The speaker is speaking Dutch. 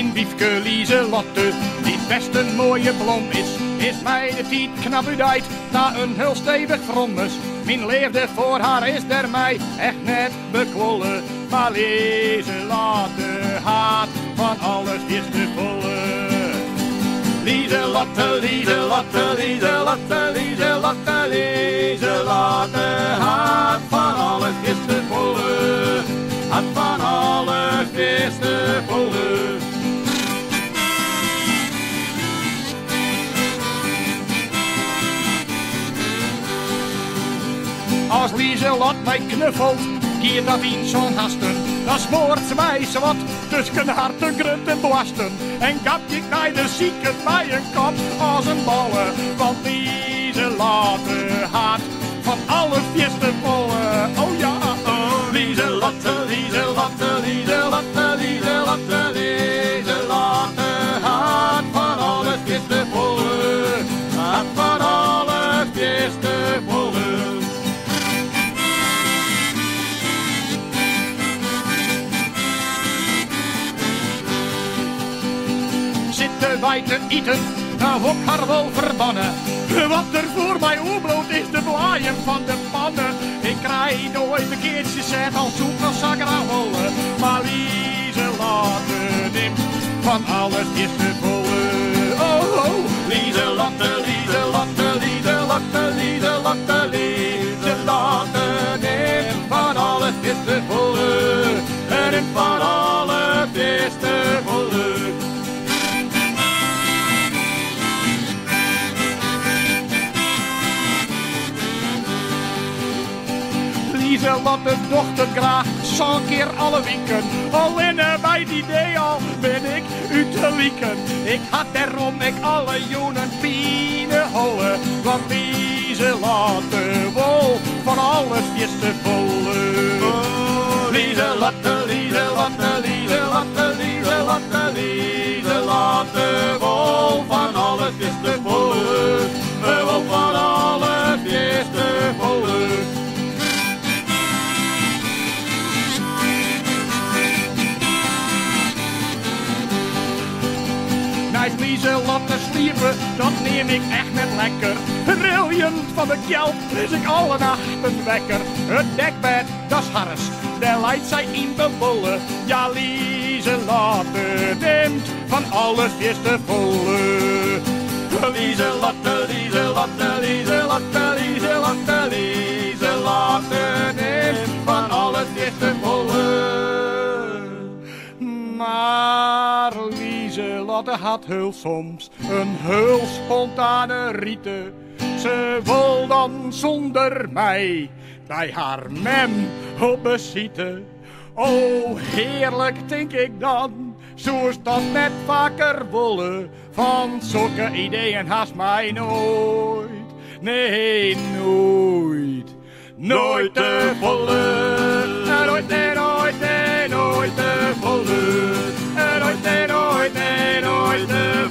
Mijn wiefke Lieselotte, die best een mooie blom is mij de tiet knap uit na een heel stevig vrommes. Mijn leefde voor haar is der mij echt net bekwollen. Maar Lieselotte haat van alles is te volle. Lieselotte, Lieselotte, Lieselotte, Lieselotte, Lieselotte haat van alles is te volle. Haat van alles is te volle. Als Lieselot mij knuffelt, keert dat in zo'n hasten. Dan smoort ze mij zowat tussen haar te grunt en blasten. En kap ik naar de zieken bij een kop als een balle. Want Lieselotte haat van alle fiesten volle. Oh ja, oh. Lieselotte, Lieselotte, Lieselotte, Lieselotte, Lieselotte haat van alle fiesten volle. Haat van alle fiesten volle. Zitten wij te eten, nou word ik haar wel verbannen. Wat er voor mij oerbloot is de blaaien van de pannen. Ik krijg nooit een keertje zet als zoek naar zakkerhollen. Maar Lieselotte neemt van alles is te volle. Oh, oh, Lieselotte, Lieselotte, Lieselotte, Lieselotte, Lieselotte neemt van alles is te volle. En neemt van alles is te volle. Lieselotte dochter graag, zo'n keer alle weken. Alleen bij die idee al ben ik uit te wieken. Ik had daarom ik alle joenen pienen hollen. Want Lieselotte wol van alles is te volle. Oh, Lieselotte, Lieselotte, Lieselotte, Lieselotte, Lieselotte wol van alles is te volle. Wol van alles is te volle. Lieselotte sliepen, dat neem ik echt net lekker. Riljend van de kelp is ik alle nachten wekker. Het dekbed, dat is hars, daar leidt zij in bewollen. Ja, Lieselotte neemt van alles is te volle. Lieselotte, Lieselotte, Lieselotte, Lieselotte, Lieselotte neemt van alles is te volle. Maar Lieselotte had heel soms een heel spontane riete. Ze wil dan zonder mij bij haar mem op beschieten. Oh, heerlijk denk ik dan, zo is dat net vaker wollen. Van zulke ideeën haast mij nooit, nee nooit, nooit te volle. Nooit, nee, nooit, nee, nooit te volle. Nooit, nee, nooit, nee, nooit te